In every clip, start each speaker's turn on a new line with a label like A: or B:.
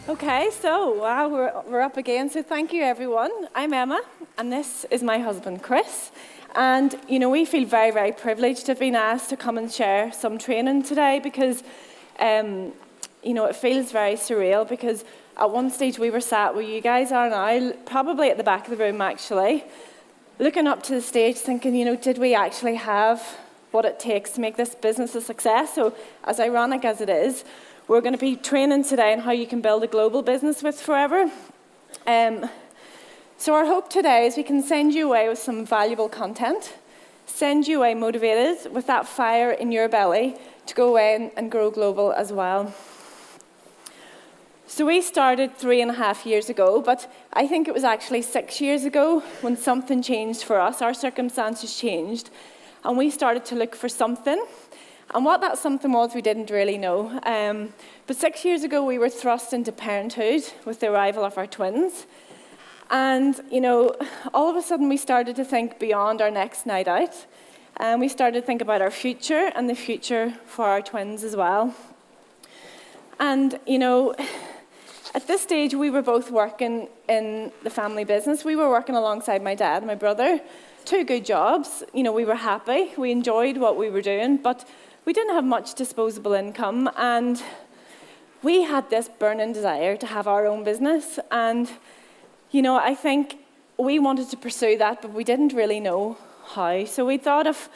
A: Okay, so wow, we're up again. So thank you, everyone. I'm Emma, and this is my husband, Chris. And we feel very, very privileged to have been asked to come and share some training today because, it feels very surreal. Because at one stage we were sat where you guys are now, probably at the back of the room, actually, looking up to the stage, thinking, did we actually have what it takes to make this business a success? So, as ironic as it is, we're going to be training today on how you can build a global business with Forever. So our hope today is we can send you away with some valuable content, send you away motivated with that fire in your belly to go away and grow global as well. So we started 3.5 years ago, but I think it was actually 6 years ago when something changed for us. Our circumstances changed, and we started to look for something. And what that something was, we didn't really know. But 6 years ago, we were thrust into parenthood with the arrival of our twins. And, all of a sudden, we started to think beyond our next night out. And we started to think about our future and the future for our twins as well. And, at this stage, we were both working in the family business. We were working alongside my dad and my brother. 2 good jobs. We were happy. We enjoyed what we were doing, but we didn't have much disposable income, and we had this burning desire to have our own business. And, I think we wanted to pursue that, but we didn't really know how. So we thought of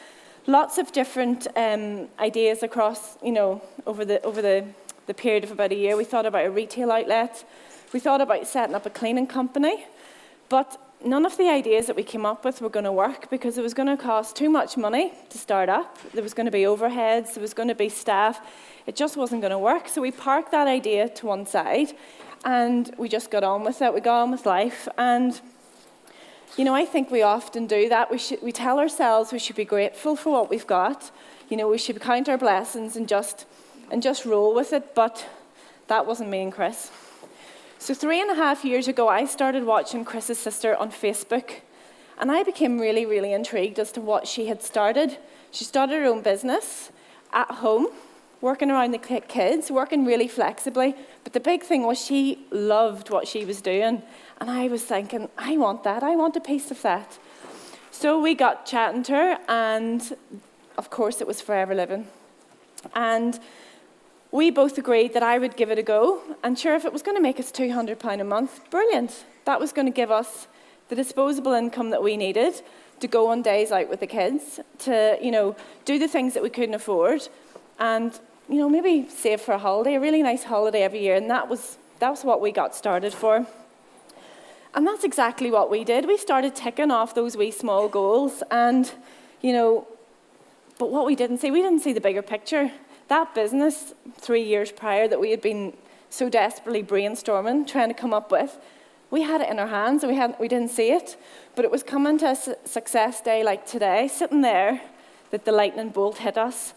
A: lots of different ideas across, over the period of about a year. We thought about a retail outlet. We thought about setting up a cleaning company, but none of the ideas that we came up with were going to work because it was going to cost too much money to start up. There was going to be overheads, there was going to be staff. It just wasn't going to work. So we parked that idea to one side and we just got on with it. We got on with life. And, I think we often do that. We tell ourselves we should be grateful for what we've got. We should count our blessings and just roll with it. But that wasn't me and Chris. So 3.5 years ago, I started watching Chris's sister on Facebook, and I became really, really intrigued as to what she had started. She started her own business at home, working around the kids, working really flexibly, but the big thing was she loved what she was doing, and I was thinking, I want that, I want a piece of that. So we got chatting to her, and of course it was Forever Living. And we both agreed that I would give it a go, and sure, if it was going to make us £200 a month, brilliant. That was going to give us the disposable income that we needed to go on days out with the kids, to, do the things that we couldn't afford, and, maybe save for a holiday, a really nice holiday every year, and that was what we got started for. And that's exactly what we did. We started ticking off those wee small goals, and, but what we didn't see the bigger picture. That business 3 years prior that we had been so desperately brainstorming, trying to come up with, we had it in our hands and we didn't see it. But it was coming to a success day like today, sitting there, that the lightning bolt hit us.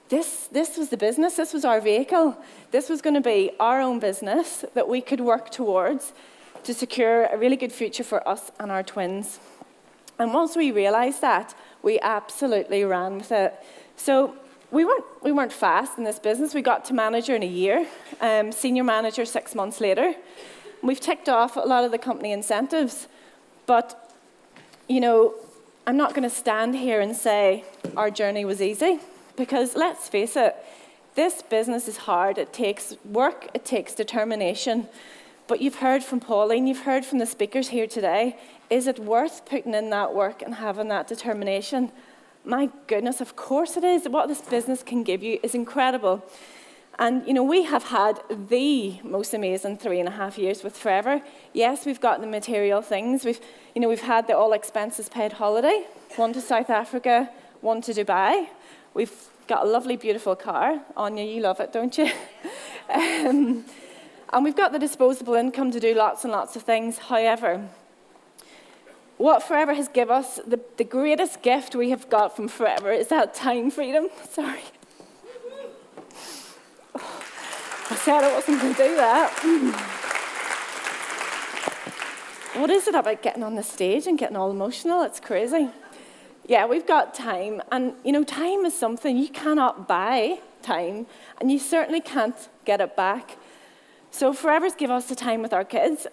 A: This was the business, this was our vehicle. This was going to be our own business that we could work towards to secure a really good future for us and our twins. And once we realised that, we absolutely ran with it. So we weren't fast in this business. We got to manager in a year, senior manager 6 months later. We've ticked off a lot of the company incentives, but, I'm not going to stand here and say our journey was easy, because let's face it, this business is hard. It takes work, it takes determination. But you've heard from Pauline, you've heard from the speakers here today. Is it worth putting in that work and having that determination? My goodness, of course it is. What this business can give you is incredible. And, we have had the most amazing 3.5 years with Forever. Yes, we've got the material things. We've had the all expenses paid holiday, one to South Africa, one to Dubai. We've got a lovely, beautiful car. Anya, you love it, don't you? And we've got the disposable income to do lots and lots of things. However, what Forever has given us, the greatest gift we have got from Forever is that time freedom. Sorry. Oh, I said I wasn't going to do that. What is it about getting on the stage and getting all emotional? It's crazy. Yeah, we've got time. And, time is something you cannot buy time, and you certainly can't get it back. So Forever's give us the time with our kids.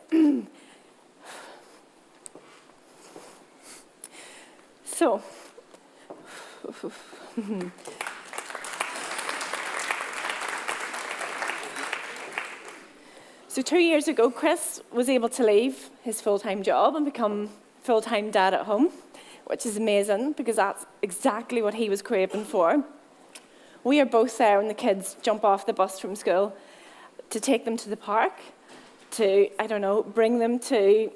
A: So, so 2 years ago, Chris was able to leave his full-time job and become full-time dad at home, which is amazing because that's exactly what he was craving for. We are both there when the kids jump off the bus from school to take them to the park, to, bring them to,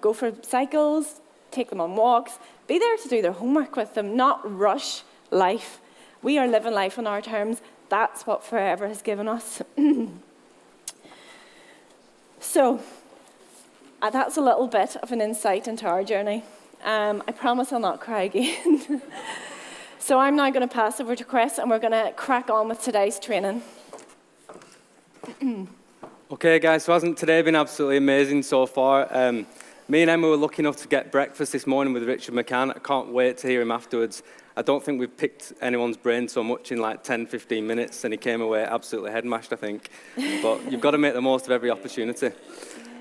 A: go for cycles, take them on walks, be there to do their homework with them, not rush life. We are living life on our terms. That's what Forever has given us. So, that's a little bit of an insight into our journey. I promise I'll not cry again. So I'm now going to pass over to Chris, and we're going to crack on with today's training.
B: Okay, guys, so hasn't today been absolutely amazing so far? Me and Emma were lucky enough to get breakfast this morning with Richard McCann. I can't wait to hear him afterwards. I don't think we've picked anyone's brain so much in like 10, 15 minutes, and he came away absolutely head-mashed, I think. But you've got to make the most of every opportunity.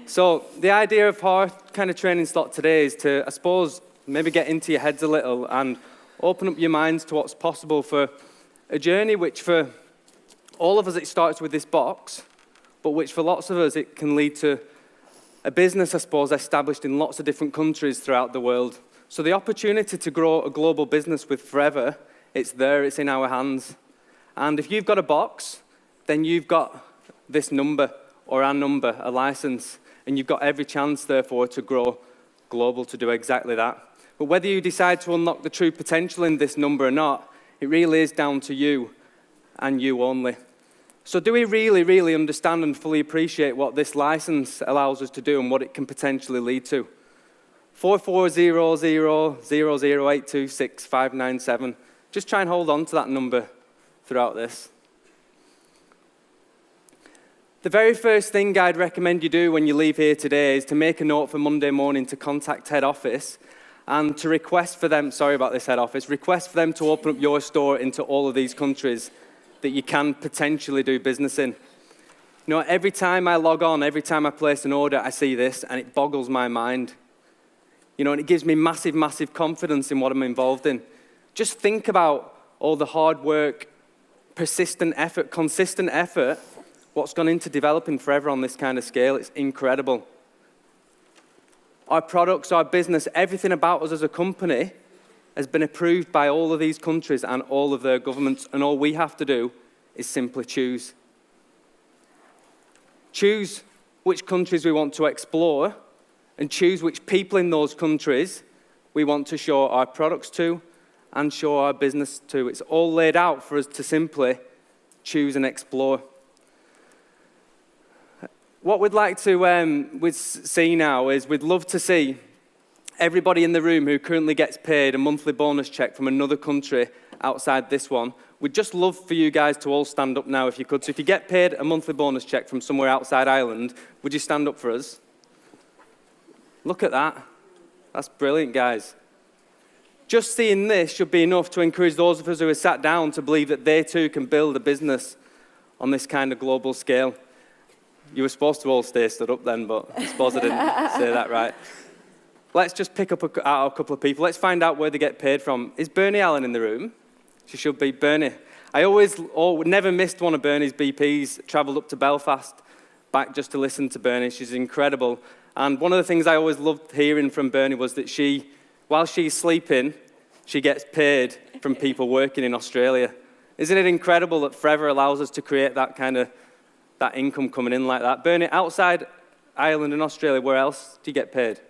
B: So the idea of our kind of training slot today is to, I suppose, maybe get into your heads a little and open up your minds to what's possible for a journey which for all of us it starts with this box, but which for lots of us it can lead to a business, I suppose, established in lots of different countries throughout the world. So the opportunity to grow a global business with Forever, it's there, it's in our hands. And if you've got a box, then you've got this number or our number, a license, and you've got every chance, therefore, to grow global, to do exactly that. But whether you decide to unlock the true potential in this number or not, it really is down to you and you only. So do we really, really understand and fully appreciate what this license allows us to do and what it can potentially lead to? 440000826597. Just try and hold on to that number throughout this. The very first thing I'd recommend you do when you leave here today is to make a note for Monday morning to contact head office and to request for them, sorry about this head office, request for them to open up your store into all of these countries that you can potentially do business in. You know, every time I log on, every time I place an order, I see this and it boggles my mind. You know, and it gives me massive, massive confidence in what I'm involved in. Just think about all the hard work, persistent effort, consistent effort, what's gone into developing Forever on this kind of scale. It's incredible. Our products, our business, everything about us as a company has been approved by all of these countries and all of their governments, and all we have to do is simply choose. Choose which countries we want to explore and choose which people in those countries we want to show our products to and show our business to. It's all laid out for us to simply choose and explore. What we'd like to see now is we'd love to see everybody in the room who currently gets paid a monthly bonus check from another country outside this one. We'd just love for you guys to all stand up now if you could. So if you get paid a monthly bonus check from somewhere outside Ireland, would you stand up for us? Look at that. That's brilliant, guys. Just seeing this should be enough to encourage those of us who are sat down to believe that they too can build a business on this kind of global scale. You were supposed to all stay stood up then, but I suppose I didn't say that right. Let's just pick up out a couple of people. Let's find out where they get paid from. Is Bernie Allen in the room? She should be. Bernie. I never missed one of Bernie's BPs, travelled up to Belfast, back just to listen to Bernie. She's incredible. And one of the things I always loved hearing from Bernie was that while she's sleeping, she gets paid from people working in Australia. Isn't it incredible that Forever allows us to create that kind of that income coming in like that? Bernie, outside Ireland and Australia, where else do you get paid?
C: South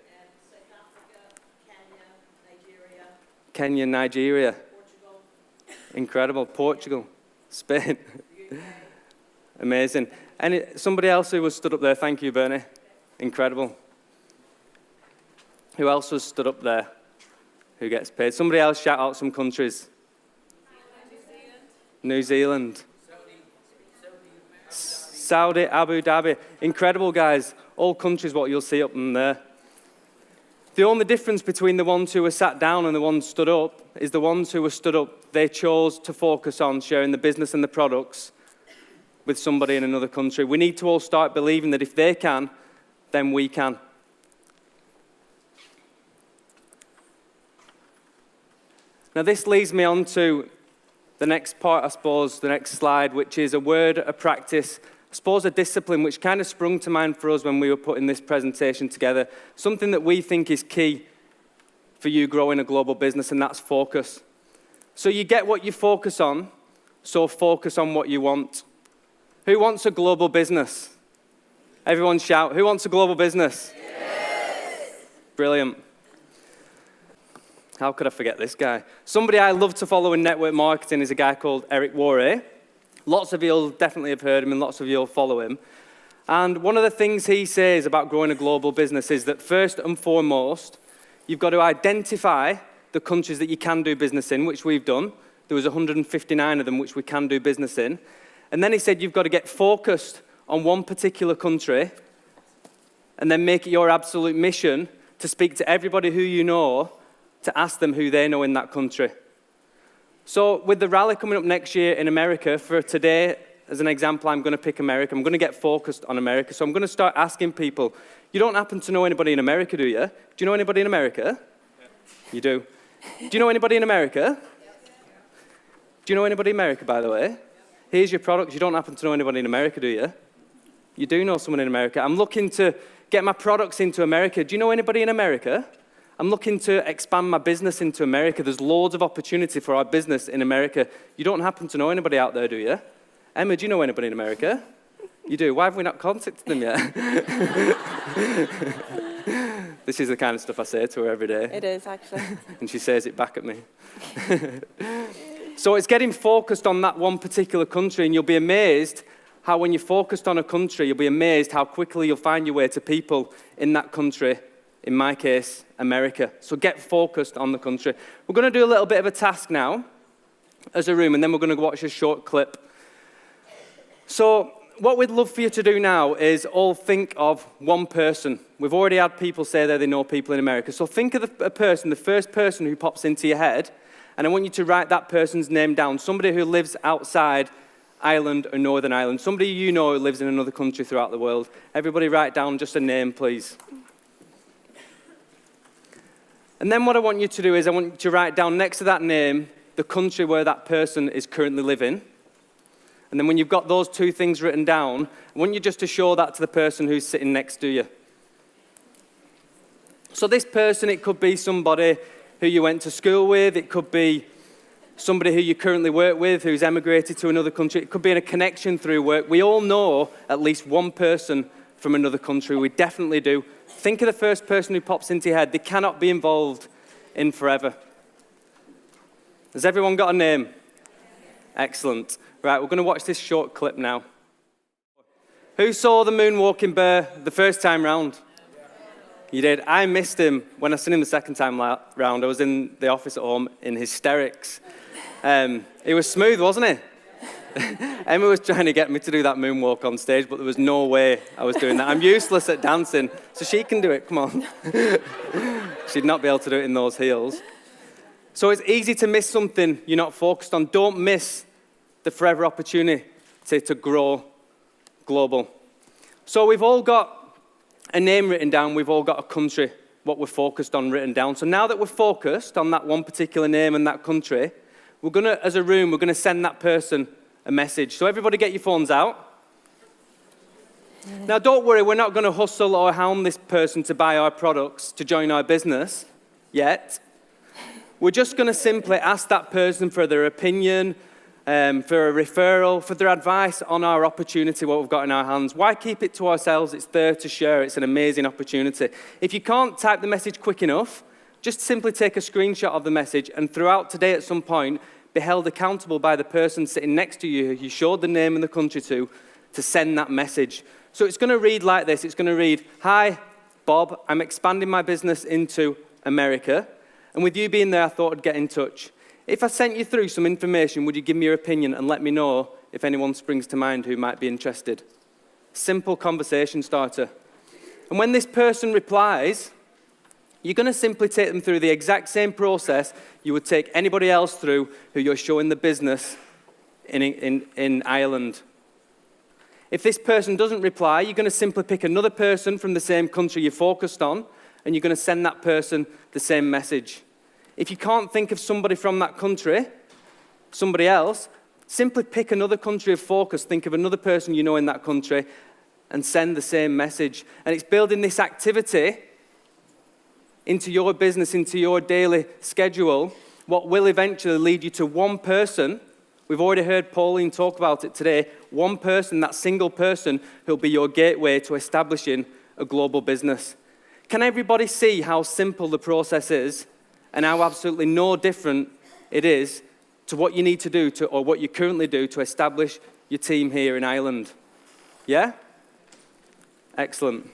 C: Africa, Kenya, Nigeria.
B: Kenya, Nigeria.
C: Portugal.
B: Incredible. Portugal, Spain. Amazing. And somebody else who was stood up there? Thank you, Bernie. Incredible. Who else was stood up there who gets paid? Somebody else shout out some countries. New Zealand. Saudi, Abu Dhabi. Incredible, guys. All countries, what you'll see up in there. The only difference between the ones who were sat down and the ones stood up is the ones who were stood up, they chose to focus on sharing the business and the products with somebody in another country. We need to all start believing that if they can, then we can. Now this leads me on to the next part, I suppose, the next slide, which is a word, a practice, I suppose a discipline, which kind of sprung to mind for us when we were putting this presentation together. Something that we think is key for you growing a global business, and that's focus. So you get what you focus on, so focus on what you want. Who wants a global business? Everyone shout, who wants a global business? Yes! Brilliant. How could I forget this guy? Somebody I love to follow in network marketing is a guy called Eric Worre. Lots of you will definitely have heard him, and lots of you will follow him. And one of the things he says about growing a global business is that first and foremost, you've got to identify the countries that you can do business in, which we've done. There was 159 of them which we can do business in. And then he said you've got to get focused on one particular country and then make it your absolute mission to speak to everybody who you know to ask them who they know in that country. So with the rally coming up next year in America, for today, as an example, I'm going to pick America. I'm going to get focused on America. So I'm going to start asking people, you don't happen to know anybody in America, do you? Do you know anybody in America? Yeah. You do. Do you know anybody in America? Yeah. Do you know anybody in America, by the way? Yeah. Here's your products. You don't happen to know anybody in America, do you? You do know someone in America. I'm looking to get my products into America. Do you know anybody in America? I'm looking to expand my business into America. There's loads of opportunity for our business in America. You don't happen to know anybody out there, do you? Emma, do you know anybody in America? You do. Why have we not contacted them yet? This is the kind of stuff I say to her every day.
A: It is, actually.
B: And she says it back at me. So it's getting focused on that one particular country, and you'll be amazed how when you're focused on a country, you'll be amazed how quickly you'll find your way to people in that country. In my case, America. So get focused on the country. We're going to do a little bit of a task now as a room, and then we're going to watch a short clip. So what we'd love for you to do now is all think of one person. We've already had people say that they know people in America. So think of a person, the first person who pops into your head, and I want you to write that person's name down. Somebody who lives outside Ireland or Northern Ireland. Somebody you know who lives in another country throughout the world. Everybody write down just a name, please. And then what I want you to do is I want you to write down next to that name the country where that person is currently living. And then when you've got those two things written down, I want you just to show that to the person who's sitting next to you. So this person, it could be somebody who you went to school with. It could be somebody who you currently work with who's emigrated to another country. It could be in a connection through work. We all know at least one person from another country. We definitely do. Think of the first person who pops into your head. They cannot be involved in forever. Has everyone got a name? Excellent. Right, we're going to watch this short clip now. Who saw the moonwalking bear the first time round? You did. I missed him when I seen him the second time round. I was in the office at home in hysterics. He was smooth, wasn't he? Emma was trying to get me to do that moonwalk on stage, but there was no way I was doing that. I'm useless at dancing, so she can do it. Come on. She'd not be able to do it in those heels. So it's easy to miss something you're not focused on. Don't miss the forever opportunity to grow global. So we've all got a name written down. We've all got a country, what we're focused on written down. So now that we're focused on that one particular name and that country, we're going to, as a room, we're going to send that person a message. So everybody get your phones out. Now don't worry, we're not going to hustle or hound this person to buy our products, to join our business yet. We're just going to simply ask that person for their opinion, for a referral, for their advice on our opportunity, what we've got in our hands. Why keep it to ourselves? It's there to share. It's an amazing opportunity. If you can't type the message quick enough, just simply take a screenshot of the message, and throughout today at some point, be held accountable by the person sitting next to you who you showed the name and the country to send that message. So it's going to read like this. It's going to read, "Hi, Bob, I'm expanding my business into America, and with you being there, I thought I'd get in touch. If I sent you through some information, would you give me your opinion and let me know if anyone springs to mind who might be interested?" Simple conversation starter. And when this person replies, you're going to simply take them through the exact same process you would take anybody else through who you're showing the business in Ireland. If this person doesn't reply, you're going to simply pick another person from the same country you're focused on, and you're going to send that person the same message. If you can't think of somebody from that country, somebody else, simply pick another country of focus, think of another person you know in that country, and send the same message. And it's building this activity into your business, into your daily schedule, what will eventually lead you to one person. We've already heard Pauline talk about it today. One person, that single person, who'll be your gateway to establishing a global business. Can everybody see how simple the process is and how absolutely no different it is to what you need to do or what you currently do to establish your team here in Ireland? Yeah? Excellent.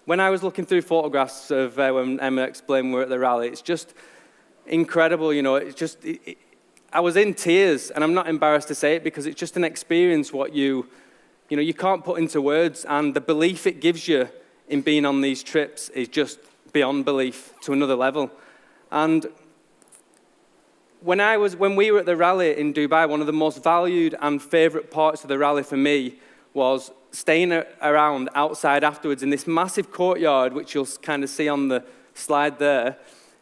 B: When I was looking through photographs of when Emma explained we were at the rally, it's just incredible, you know. I was in tears, and I'm not embarrassed to say it because it's just an experience what you can't put into words, and the belief it gives you in being on these trips is just beyond belief to another level. And when we were at the rally in Dubai, one of the most valued and favorite parts of the rally for me was staying around outside afterwards in this massive courtyard, which you'll kind of see on the slide there,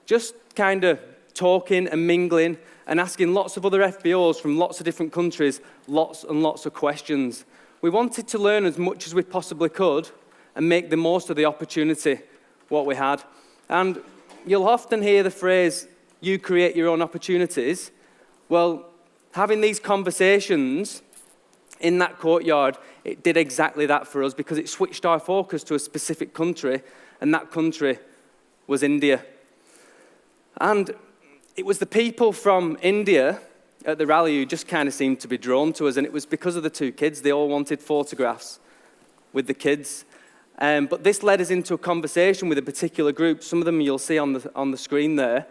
B: just kind of talking and mingling and asking lots of other FBOs from lots of different countries lots and lots of questions. We wanted to learn as much as we possibly could and make the most of the opportunity, what we had. And you'll often hear the phrase, you create your own opportunities. Well, having these conversations in that courtyard, it did exactly that for us because it switched our focus to a specific country, and that country was India. And it was the people from India at the rally who just kind of seemed to be drawn to us, and it was because of the two kids. They all wanted photographs with the kids. But this led us into a conversation with a particular group. Some of them you'll see on the screen there.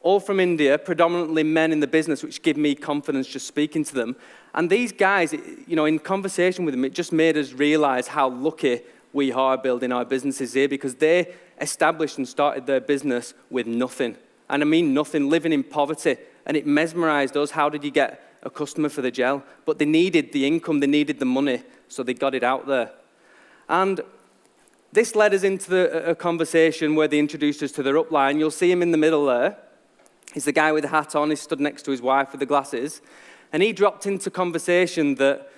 B: All from India, predominantly men in the business, which give me confidence just speaking to them. And these guys, in conversation with them, it just made us realize how lucky we are building our businesses here because they established and started their business with nothing. And I mean nothing, living in poverty. And it mesmerized us. How did you get a customer for the gel? But they needed the income, they needed the money, so they got it out there. And this led us into a conversation where they introduced us to their upline. You'll see him in the middle there. He's the guy with the hat on. He stood next to his wife with the glasses. And he dropped into conversation that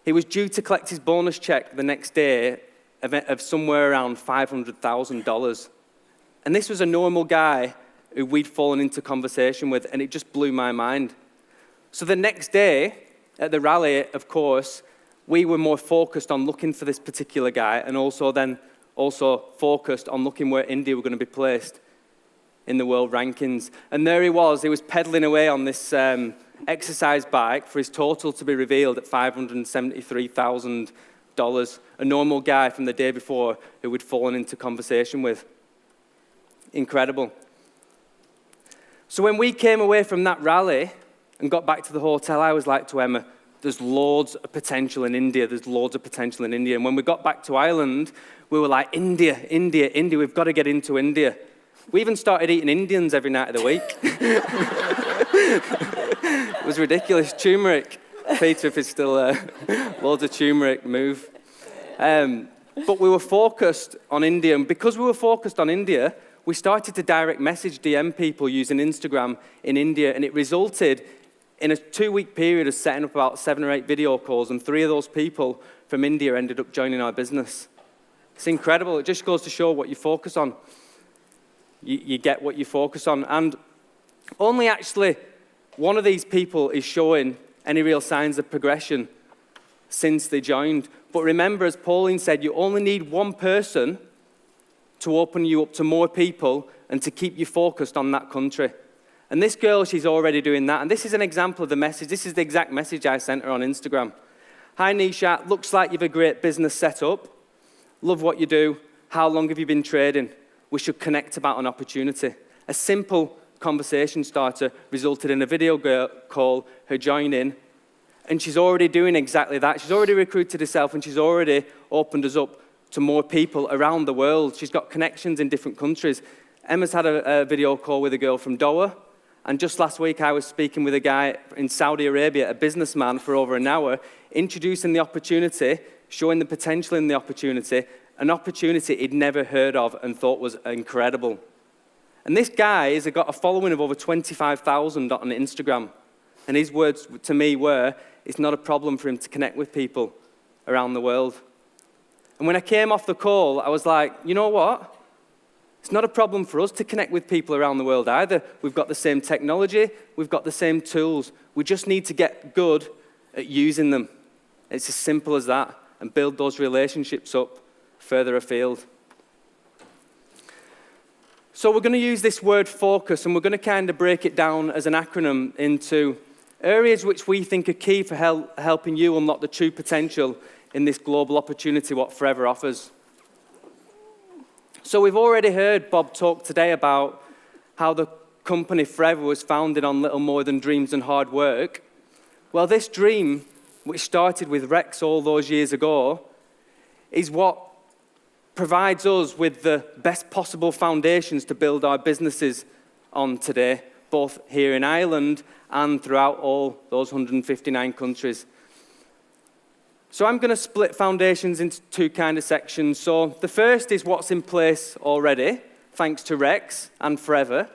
B: he was due to collect his bonus check the next day of somewhere around $500,000. And this was a normal guy who we'd fallen into conversation with, and it just blew my mind. So the next day at the rally, of course, we were more focused on looking for this particular guy and also focused on looking where India were going to be placed in the world rankings. And there he was pedaling away on this exercise bike for his total to be revealed at $573,000, a normal guy from the day before who we'd fallen into conversation with. Incredible. So when we came away from that rally and got back to the hotel, I was like to Emma, there's loads of potential in India. There's loads of potential in India. And when we got back to Ireland, we were like, India, we've got to get into India. We even started eating Indians every night of the week. It was ridiculous. Turmeric. Peter, if it's still there. Loads of turmeric, move. But we were focused on India. And because we were focused on India, we started to direct message DM people using Instagram in India. And it resulted in a 2-week period of setting up about 7 or 8 video calls. And 3 of those people from India ended up joining our business. It's incredible. It just goes to show what you focus on. You get what you focus on. And only actually one of these people is showing any real signs of progression since they joined. But remember, as Pauline said, you only need one person to open you up to more people and to keep you focused on that country. And this girl, she's already doing that. And this is an example of the message. This is the exact message I sent her on Instagram. Hi, Nisha. Looks like you've a great business set up. Love what you do. How long have you been trading? We should connect about an opportunity. A simple conversation starter resulted in a video call, her joining, and she's already doing exactly that. She's already recruited herself, and she's already opened us up to more people around the world. She's got connections in different countries. Emma's had a video call with a girl from Doha, And just last week, I was speaking with a guy in Saudi Arabia, a businessman, for over an hour, introducing the opportunity, showing the potential in the opportunity, an opportunity he'd never heard of and thought was incredible. And this guy has got a following of over 25,000 on Instagram. And his words to me were, it's not a problem for him to connect with people around the world. And when I came off the call, I was like, you know what? It's not a problem for us to connect with people around the world either. We've got the same technology, we've got the same tools. We just need to get good at using them. It's as simple as that, and build those relationships up further afield. So we're going to use this word focus, and we're going to kind of break it down as an acronym into areas which we think are key for helping you unlock the true potential in this global opportunity what Forever offers. So we've already heard Bob talk today about how the company Forever was founded on little more than dreams and hard work. Well, this dream, which started with Rex all those years ago, is what provides us with the best possible foundations to build our businesses on today, both here in Ireland and throughout all those 159 countries. So I'm going to split foundations into two kind of sections. So the first is what's in place already, thanks to Rex and Forever.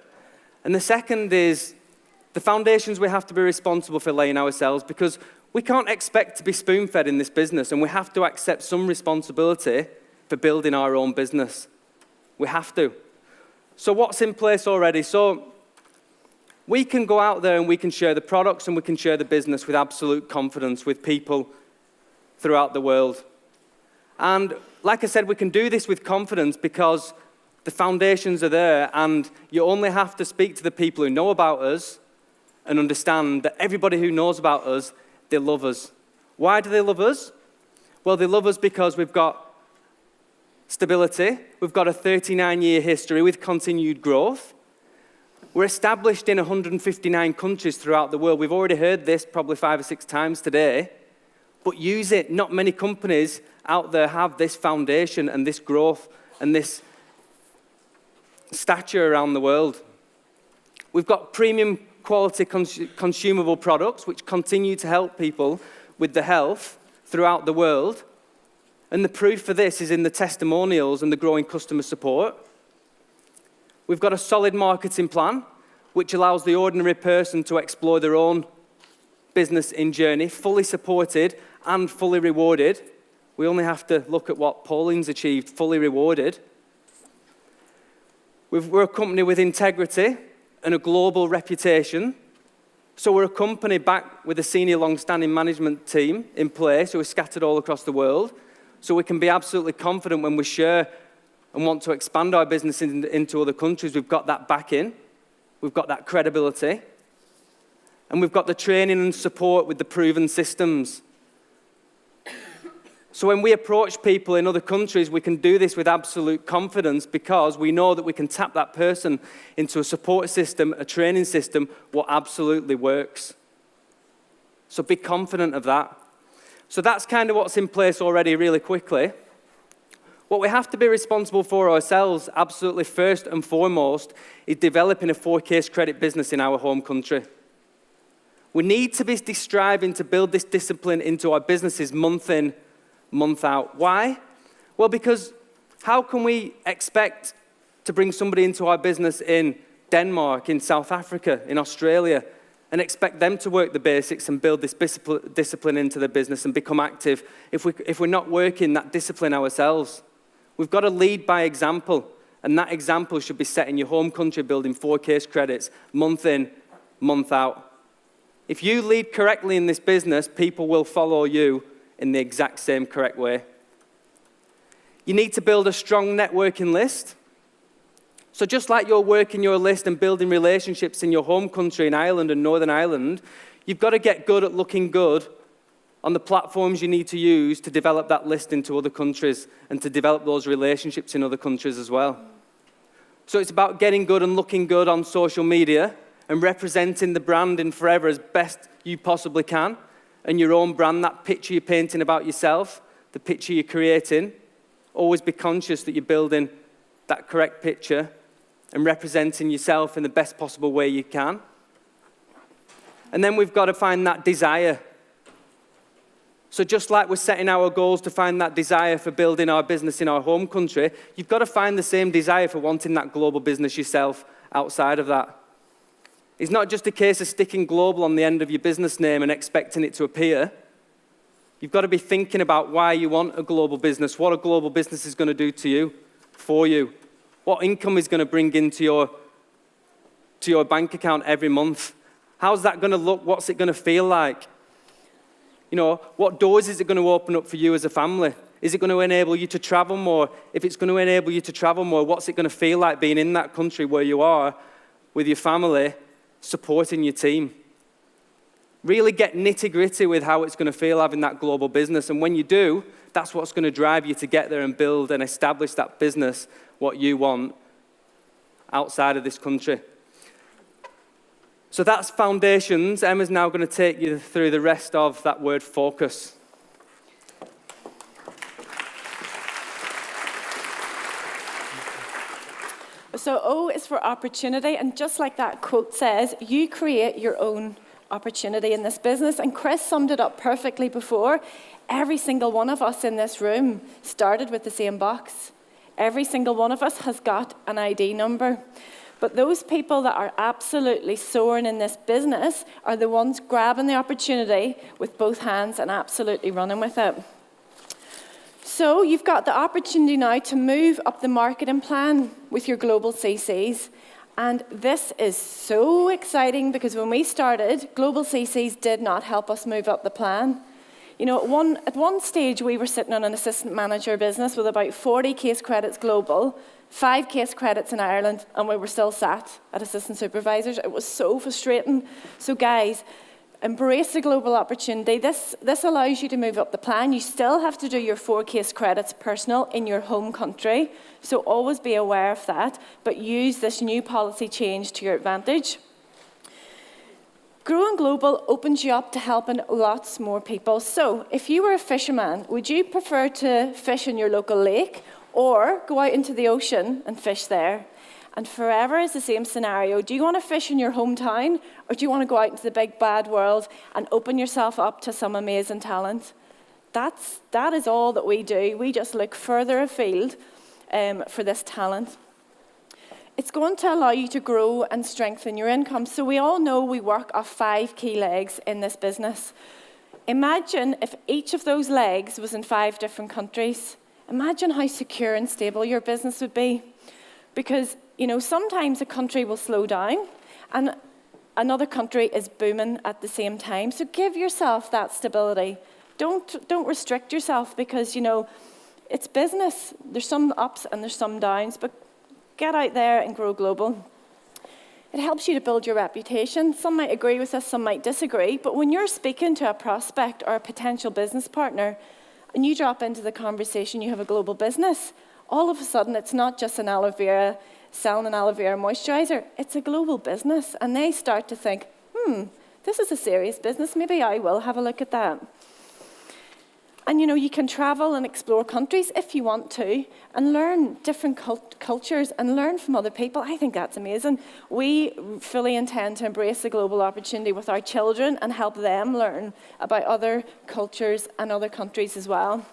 B: And the second is the foundations we have to be responsible for laying ourselves, because we can't expect to be spoon-fed in this business, and we have to accept some responsibility for building our own business. We have to. So what's in place already? So we can go out there and we can share the products and we can share the business with absolute confidence with people throughout the world. And like I said, we can do this with confidence because the foundations are there, and you only have to speak to the people who know about us and understand that everybody who knows about us, they love us. Why do they love us? Well, they love us because we've got stability, we've got a 39-year history with continued growth. We're established in 159 countries throughout the world. We've already heard this probably 5 or 6 times today. But use it. Not many companies out there have this foundation and this growth and this stature around the world. We've got premium quality consumable products which continue to help people with their health throughout the world. And the proof for this is in the testimonials and the growing customer support. We've got a solid marketing plan which allows the ordinary person to explore their own business in journey, fully supported and fully rewarded. We only have to look at what Pauline's achieved, fully rewarded. We're a company with integrity and a global reputation. So we're a company backed with a senior long-standing management team in place who are scattered all across the world. So we can be absolutely confident when we share and want to expand our business into other countries. We've got that backing. We've got that credibility. And we've got the training and support with the proven systems. So when we approach people in other countries, we can do this with absolute confidence because we know that we can tap that person into a support system, a training system, what absolutely works. So be confident of that. So that's kind of what's in place already really quickly. What we have to be responsible for ourselves, absolutely first and foremost, is developing a 4Case credit business in our home country. We need to be striving to build this discipline into our businesses month in, month out. Why? Well, because how can we expect to bring somebody into our business in Denmark, in South Africa, in Australia, and expect them to work the basics and build this discipline into their business and become active if we're not working that discipline ourselves? We've got to lead by example, and that example should be set in your home country, building 4Case credits month in, month out. If you lead correctly in this business, people will follow you in the exact same correct way. You need to build a strong networking list. So just like you're working your list and building relationships in your home country in Ireland and Northern Ireland, you've got to get good at looking good on the platforms you need to use to develop that list into other countries and to develop those relationships in other countries as well. So it's about getting good and looking good on social media and representing the brand in Forever as best you possibly can, and your own brand, that picture you're painting about yourself, the picture you're creating. Always be conscious that you're building that correct picture and representing yourself in the best possible way you can. And then we've got to find that desire. So just like we're setting our goals to find that desire for building our business in our home country, you've got to find the same desire for wanting that global business yourself outside of that. It's not just a case of sticking global on the end of your business name and expecting it to appear. You've got to be thinking about why you want a global business, what a global business is going to do to you, for you, what income is going to bring into your bank account every month. How's that going to look? What's it going to feel like? You know, what doors is it going to open up for you as a family? Is it going to enable you to travel more? If it's going to enable you to travel more, what's it going to feel like being in that country where you are with your family, supporting your team? Really get nitty-gritty with how it's going to feel having that global business. And when you do, that's what's going to drive you to get there and build and establish that business, what you want, outside of this country. So that's foundations. Emma's now going to take you through the rest of that word focus.
A: So O is for opportunity, and just like that quote says, you create your own opportunity in this business. And Chris summed it up perfectly before. Every single one of us in this room started with the same box. Every single one of us has got an ID number. But those people that are absolutely soaring in this business are the ones grabbing the opportunity with both hands and absolutely running with it. So you've got the opportunity now to move up the marketing plan with your global CCs. And this is so exciting because when we started, global CCs did not help us move up the plan. You know, at one stage, we were sitting on an assistant manager business with about 40 case credits global, 5 case credits in Ireland, and we were still sat at assistant supervisors. It was so frustrating. So guys, embrace the global opportunity. This allows you to move up the plan. You still have to do your 4 case credits personal in your home country, so always be aware of that, but use this new policy change to your advantage. Growing global opens you up to helping lots more people. So if you were a fisherman, would you prefer to fish in your local lake or go out into the ocean and fish there? And forever is the same scenario. Do you want to fish in your hometown, or do you want to go out into the big bad world and open yourself up to some amazing talent? That is all that we do. We just look further afield for this talent. It's going to allow you to grow and strengthen your income. So we all know we work off 5 key legs in this business. Imagine if each of those legs was in 5 different countries. Imagine how secure and stable your business would be. Because, you know, sometimes a country will slow down and another country is booming at the same time. So give yourself that stability. Don't restrict yourself because, you know, it's business. There's some ups and there's some downs, but get out there and grow global. It helps you to build your reputation. Some might agree with this, some might disagree, but when you're speaking to a prospect or a potential business partner and you drop into the conversation, you have a global business, all of a sudden it's not just an aloe vera, selling an aloe vera moisturizer, it's a global business, and they start to think, this is a serious business, maybe I will have a look at that. And you know, you can travel and explore countries if you want to and learn different cultures and learn from other people. I think that's amazing. We fully intend to embrace the global opportunity with our children and help them learn about other cultures and other countries as well.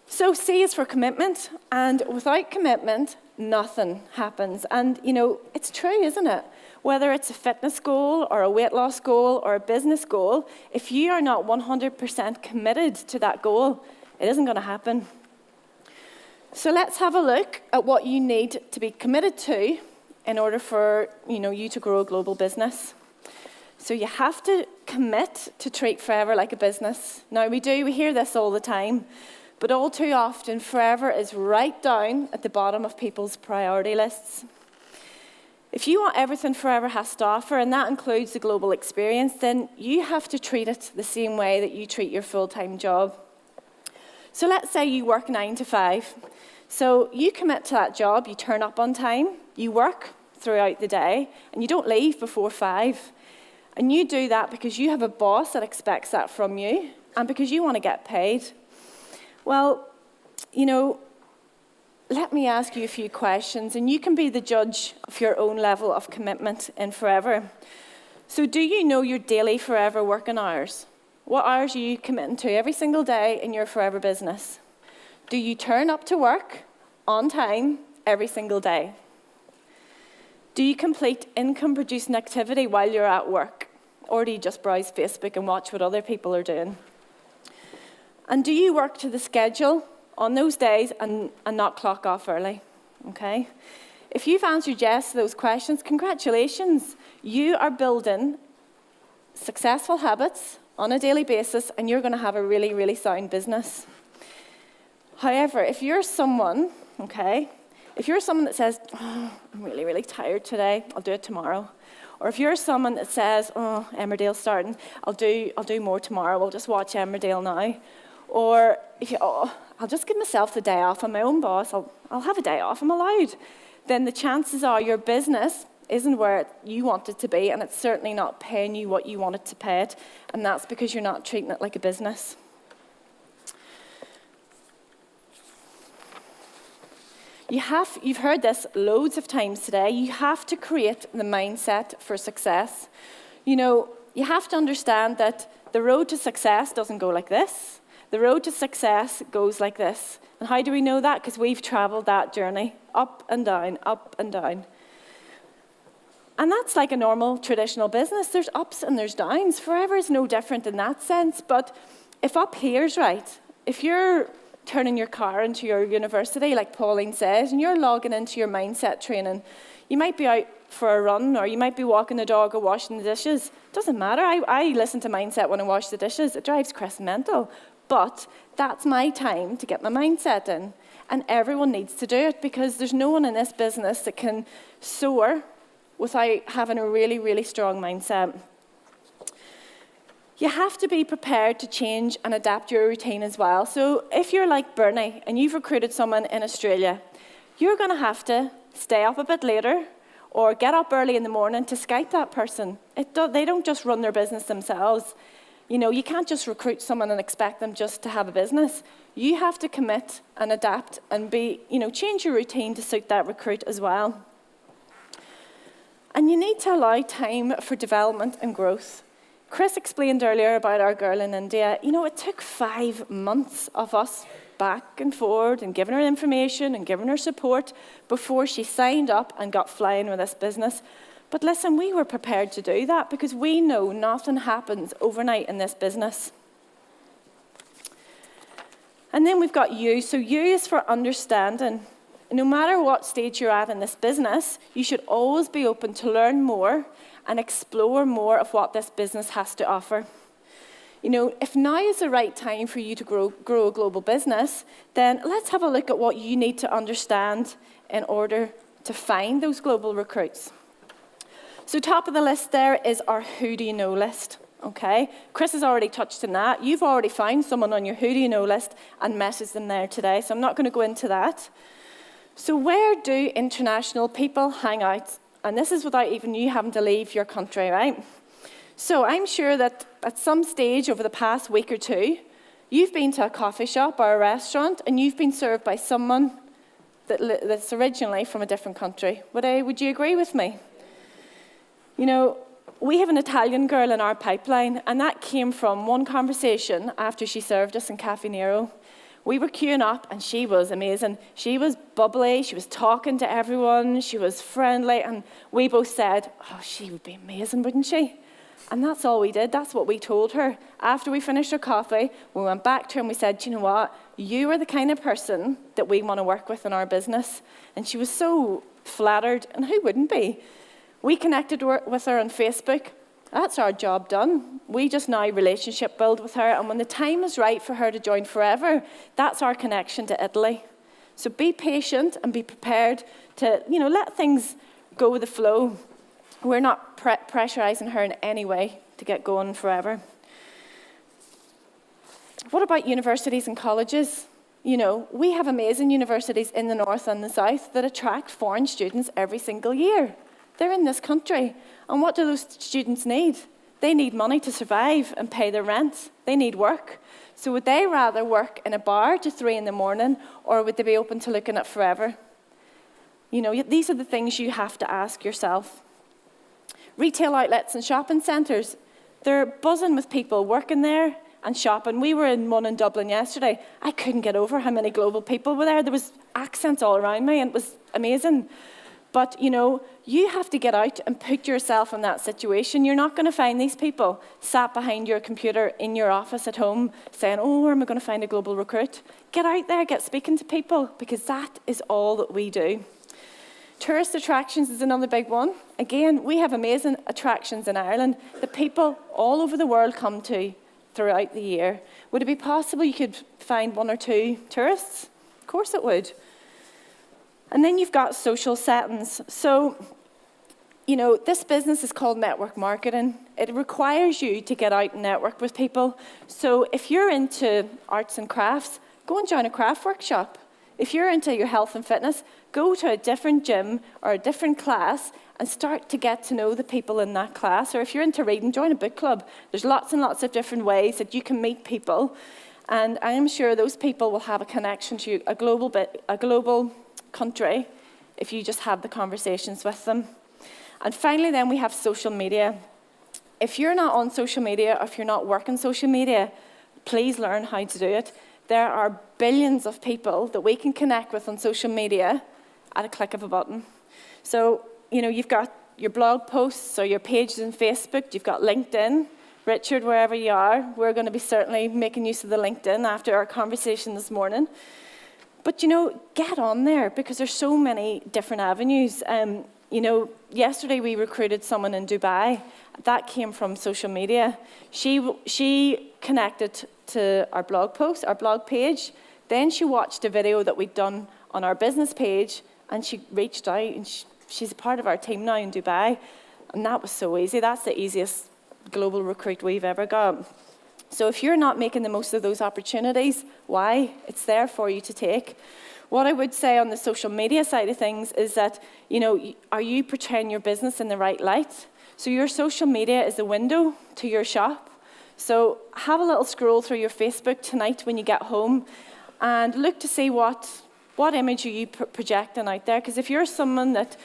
A: So C is for commitment, and without commitment, nothing happens. And you know, it's true, isn't it? Whether it's a fitness goal or a weight loss goal or a business goal, if you are not 100% committed to that goal, it isn't going to happen. So let's have a look at what you need to be committed to in order for you to grow a global business. So you have to commit to treat Forever like a business. Now we hear this all the time, but all too often Forever is right down at the bottom of people's priority lists. If you want everything Forever has to offer, and that includes the global experience, then you have to treat it the same way that you treat your full-time job. So let's say you work 9 to 5. So you commit to that job, you turn up on time, you work throughout the day, and you don't leave before 5. And you do that because you have a boss that expects that from you, and because you want to get paid. Well, let me ask you a few questions, and you can be the judge of your own level of commitment in Forever. So do you know your daily forever working hours? What hours are you committing to every single day in your forever business? Do you turn up to work on time every single day? Do you complete income-producing activity while you're at work? Or do you just browse Facebook and watch what other people are doing? And do you work to the schedule on those days and not clock off early? Okay? If you've answered yes to those questions, congratulations. You are building successful habits on a daily basis, and you're going to have a really, really sound business. However, if you're someone, if you're someone that says, oh, I'm really, really tired today, I'll do it tomorrow. Or if you're someone that says, oh, Emmerdale's starting, I'll do more tomorrow, I'll just watch Emmerdale now. Or if you, I'll just give myself the day off, I'm my own boss, I'll have a day off, I'm allowed. Then the chances are your business isn't where you want it to be, and it's certainly not paying you what you want it to pay it, and that's because you're not treating it like a business. You've heard this loads of times today, you have to create the mindset for success. You know, you have to understand that the road to success doesn't go like this. The road to success goes like this. And how do we know that? Because we've traveled that journey, up and down, up and down. And that's like a normal, traditional business. There's ups and there's downs. Forever is no different in that sense. But if up here's right, if you're turning your car into your university, like Pauline says, and you're logging into your mindset training, you might be out for a run, or you might be walking the dog or washing the dishes. Doesn't matter. I listen to mindset when I wash the dishes. It drives Chris mental. But that's my time to get my mindset in. And everyone needs to do it, because there's no one in this business that can soar without having a really, really strong mindset. You have to be prepared to change and adapt your routine as well. So if you're like Bernie and you've recruited someone in Australia, you're going to have to stay up a bit later or get up early in the morning to Skype that person. They don't just run their business themselves. You know, you can't just recruit someone and expect them just to have a business. You have to commit and adapt and change your routine to suit that recruit as well. And you need to allow time for development and growth. Chris explained earlier about our girl in India. You know, it took 5 months of us back and forward and giving her information and giving her support before she signed up and got flying with this business. But listen, we were prepared to do that because we know nothing happens overnight in this business. And then we've got you. So you is for understanding. No matter what stage you're at in this business, you should always be open to learn more and explore more of what this business has to offer. You know, if now is the right time for you to grow a global business, then let's have a look at what you need to understand in order to find those global recruits. So top of the list there is our who do you know list. Okay, Chris has already touched on that. You've already found someone on your who do you know list and messaged them there today, so I'm not going to go into that. So where do international people hang out? And this is without even you having to leave your country, right? So I'm sure that at some stage over the past week or two, you've been to a coffee shop or a restaurant and you've been served by someone that's originally from a different country. Would you agree with me? You know, we have an Italian girl in our pipeline, and that came from one conversation after she served us in Caffè Nero. We were queuing up, and she was amazing. She was bubbly, she was talking to everyone, she was friendly, and we both said, oh, she would be amazing, wouldn't she? And that's all we did. That's what we told her. After we finished our coffee, we went back to her and we said, do you know what? You are the kind of person that we want to work with in our business. And she was so flattered, and who wouldn't be? We connected with her on Facebook. That's our job done. We just now relationship build with her, and when the time is right for her to join Forever, that's our connection to Italy. So be patient and be prepared to, let things go with the flow. We're not pressurizing her in any way to get going Forever. What about universities and colleges? You know, we have amazing universities in the north and the south that attract foreign students every single year. They're in this country. And what do those students need? They need money to survive and pay their rent. They need work. So would they rather work in a bar to 3 in the morning, or would they be open to looking at Forever? You know, these are the things you have to ask yourself. Retail outlets and shopping centres, they're buzzing with people working there and shopping. We were in one in Dublin yesterday. I couldn't get over how many global people were there. There was accents all around me, and it was amazing. But, you know, you have to get out and put yourself in that situation. You're not going to find these people sat behind your computer in your office at home saying, oh, where am I going to find a global recruit? Get out there, get speaking to people, because that is all that we do. Tourist attractions is another big one. Again, we have amazing attractions in Ireland that people all over the world come to throughout the year. Would it be possible you could find 1 or 2 tourists? Of course it would. And then you've got social settings. So, you know, this business is called network marketing. It requires you to get out and network with people. So if you're into arts and crafts, go and join a craft workshop. If you're into your health and fitness, go to a different gym or a different class and start to get to know the people in that class. Or if you're into reading, join a book club. There's lots and lots of different ways that you can meet people. And I am sure those people will have a connection to a global country if you just have the conversations with them. And finally, then we have social media. If you're not on social media, or if you're not working social media, please learn how to do it. There are billions of people that we can connect with on social media at a click of a button. So, you know, you've got your blog posts or your pages on Facebook, you've got LinkedIn. Richard, wherever you are, we're going to be certainly making use of the LinkedIn after our conversation this morning. But, you know, get on there because there's so many different avenues. You know, yesterday we recruited someone in Dubai. That came from social media. She connected to our blog post, our blog page. Then she watched a video that we'd done on our business page, and she reached out, and she's a part of our team now in Dubai. And that was so easy. That's the easiest global recruit we've ever got. So if you're not making the most of those opportunities, why? It's there for you to take. What I would say on the social media side of things is that, you know, are you portraying your business in the right light? So your social media is the window to your shop. So have a little scroll through your Facebook tonight when you get home and look to see what image are you projecting out there. Because if you're someone that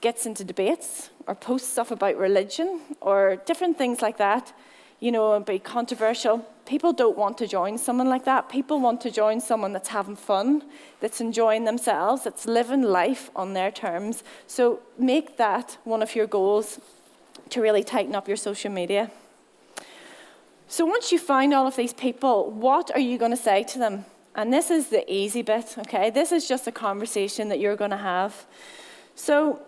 A: gets into debates or posts stuff about religion or different things like that, you know, and be controversial, people don't want to join someone like that. People want to join someone that's having fun, that's enjoying themselves, that's living life on their terms. So make that one of your goals to really tighten up your social media. So once you find all of these people, what are you going to say to them? And this is the easy bit, okay? This is just a conversation that you're going to have. So,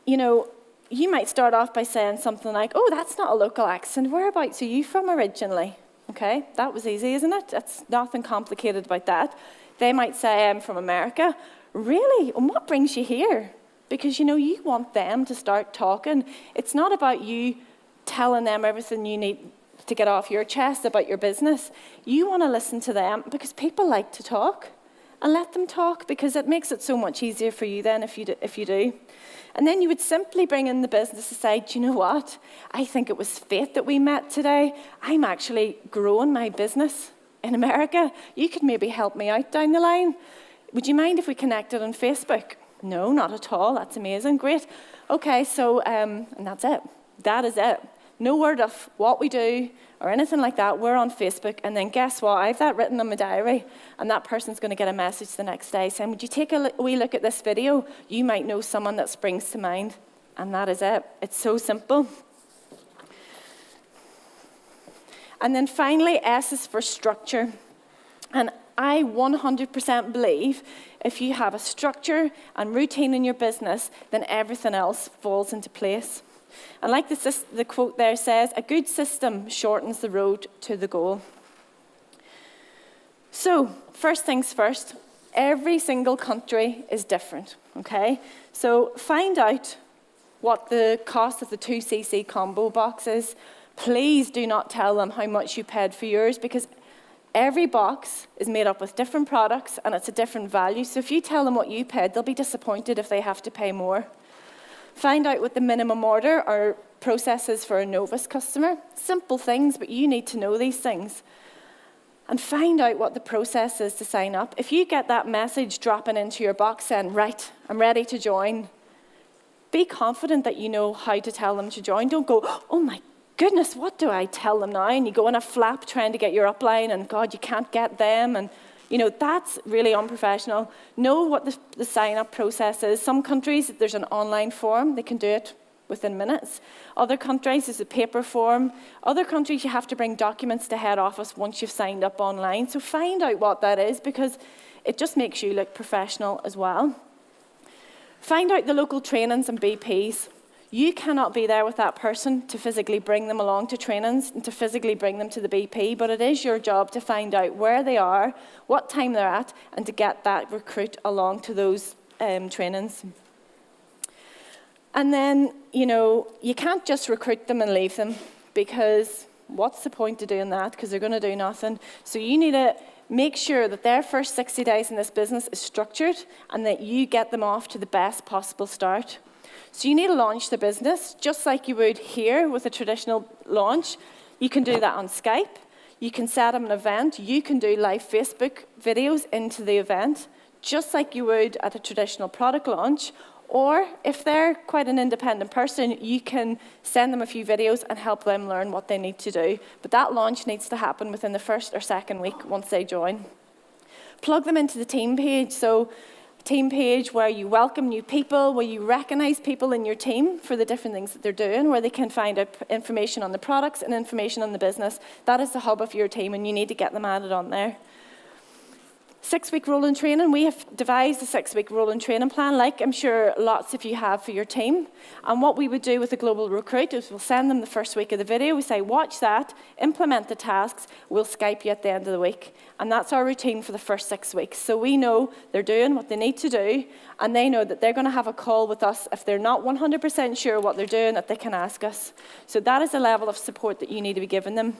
A: you know, you might start off by saying something like, oh, that's not a local accent. Whereabouts are you from originally? Okay, that was easy, isn't it? That's nothing complicated about that. They might say, I'm from America. Really? And what brings you here? Because, you know, you want them to start talking. It's not about you telling them everything you need to get off your chest about your business. You want to listen to them because people like to talk. And let them talk because it makes it so much easier for you then if you do. And then you would simply bring in the business to say, do you know what? I think it was fate that we met today. I'm actually growing my business in America. You could maybe help me out down the line. Would you mind if we connected on Facebook? No, not at all. That's amazing. Great. Okay, so, and that's it. That is it. No word of what we do or anything like that. We're on Facebook. And then guess what? I have that written on my diary. And that person's going to get a message the next day saying, would you take a wee look at this video? You might know someone that springs to mind. And that is it. It's so simple. And then finally, S is for structure. And I 100% believe if you have a structure and routine in your business, then everything else falls into place. And like the quote there says, a good system shortens the road to the goal. So, first things first, every single country is different, okay? So find out what the cost of the 2cc combo box is. Please do not tell them how much you paid for yours because every box is made up with different products and it's a different value. So if you tell them what you paid, they'll be disappointed if they have to pay more. Find out what the minimum order or process is for a novice customer. Simple things, but you need to know these things. And find out what the process is to sign up. If you get that message dropping into your box saying, right, I'm ready to join, be confident that you know how to tell them to join. Don't go, oh my goodness, what do I tell them now? And you go in a flap trying to get your upline, and God, you can't get them. And that's really unprofessional. Know what the sign-up process is. Some countries, there's an online form. They can do it within minutes. Other countries, there's a paper form. Other countries, you have to bring documents to head office once you've signed up online. So find out what that is, because it just makes you look professional as well. Find out the local trainings and BPs. You cannot be there with that person to physically bring them along to trainings and to physically bring them to the BP, but it is your job to find out where they are, what time they're at, and to get that recruit along to those trainings. And then, you can't just recruit them and leave them, because what's the point of doing that? Because they're going to do nothing. So you need to make sure that their first 60 days in this business is structured and that you get them off to the best possible start. So you need to launch the business just like you would here with a traditional launch. You can do that on Skype. You can set up an event. You can do live Facebook videos into the event, just like you would at a traditional product launch. Or if they're quite an independent person, you can send them a few videos and help them learn what they need to do. But that launch needs to happen within the first or second week once they join. Plug them into the team page. So team page where you welcome new people, where you recognize people in your team for the different things that they're doing, where they can find out information on the products and information on the business. That is the hub of your team, and you need to get them added on there. 6-week rolling training. We have devised a 6-week rolling training plan, like I'm sure lots of you have for your team. And what we would do with a global recruit is we'll send them the first week of the video. We say, watch that, implement the tasks, we'll Skype you at the end of the week. And that's our routine for the first 6 weeks. So we know they're doing what they need to do, and they know that they're going to have a call with us if they're not 100% sure what they're doing, that they can ask us. So that is the level of support that you need to be giving them.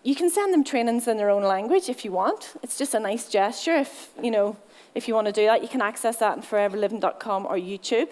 A: You can send them trainings in their own language if you want. It's just a nice gesture. If you want to do that, you can access that on foreverliving.com or YouTube.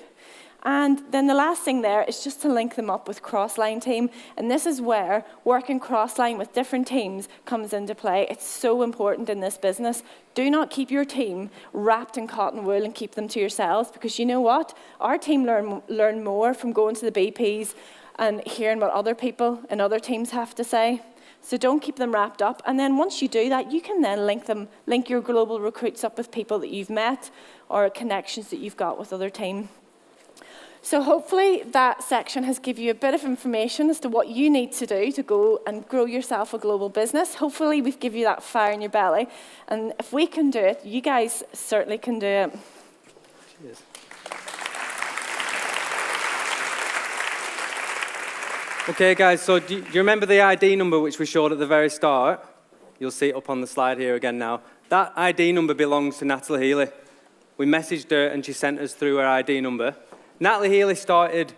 A: And then the last thing there is just to link them up with Crossline team. And this is where working Crossline with different teams comes into play. It's so important in this business. Do not keep your team wrapped in cotton wool and keep them to yourselves, because you know what? Our team learn more from going to the BPs and hearing what other people and other teams have to say. So don't keep them wrapped up. And then once you do that, you can then link your global recruits up with people that you've met or connections that you've got with other teams. So hopefully that section has given you a bit of information as to what you need to do to go and grow yourself a global business. Hopefully we've given you that fire in your belly. And if we can do it, you guys certainly can do it.
B: Cheers. Okay, guys, so do you remember the ID number which we showed at the very start? You'll see it up on the slide here again now. That ID number belongs to Natalie Healy. We messaged her and she sent us through her ID number. Natalie Healy started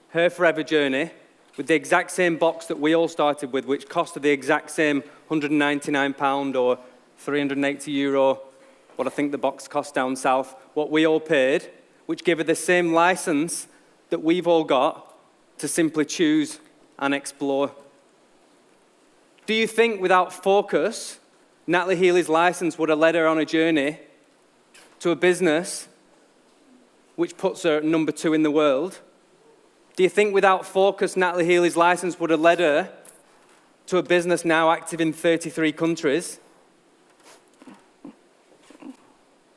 B: her forever journey with the exact same box that we all started with, which costed the exact same £199 or €380, what I think the box cost down south, what we all paid, which gave her the same license that we've all got to simply choose and explore. Do you think without focus, Natalie Healy's license would have led her on a journey to a business which puts her number 2 in the world? Do you think without focus, Natalie Healy's license would have led her to a business now active in 33 countries?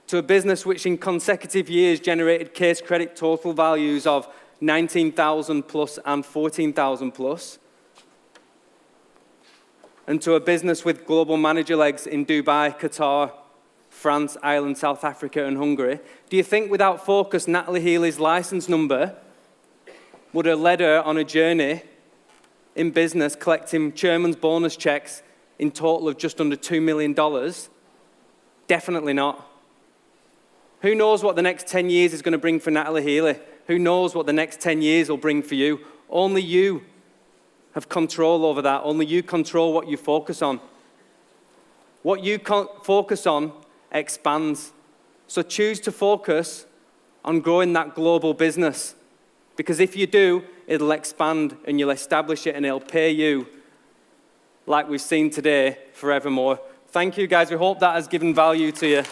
B: To a business which in consecutive years generated case credit total values of 19,000 plus and 14,000 plus, and to a business with global manager legs in Dubai, Qatar, France, Ireland, South Africa, and Hungary? Do you think without focus, Natalie Healy's license number would have led her on a journey in business collecting chairman's bonus checks in total of just under $2 million? Definitely not. Who knows what the next 10 years is going to bring for Natalie Healy? Who knows what the next 10 years will bring for you? Only you have control over that. Only you control what you focus on. What you focus on expands. So choose to focus on growing that global business. Because if you do, it'll expand and you'll establish it and it'll pay you, like we've seen today, forevermore. Thank you, guys. We hope that has given value to you.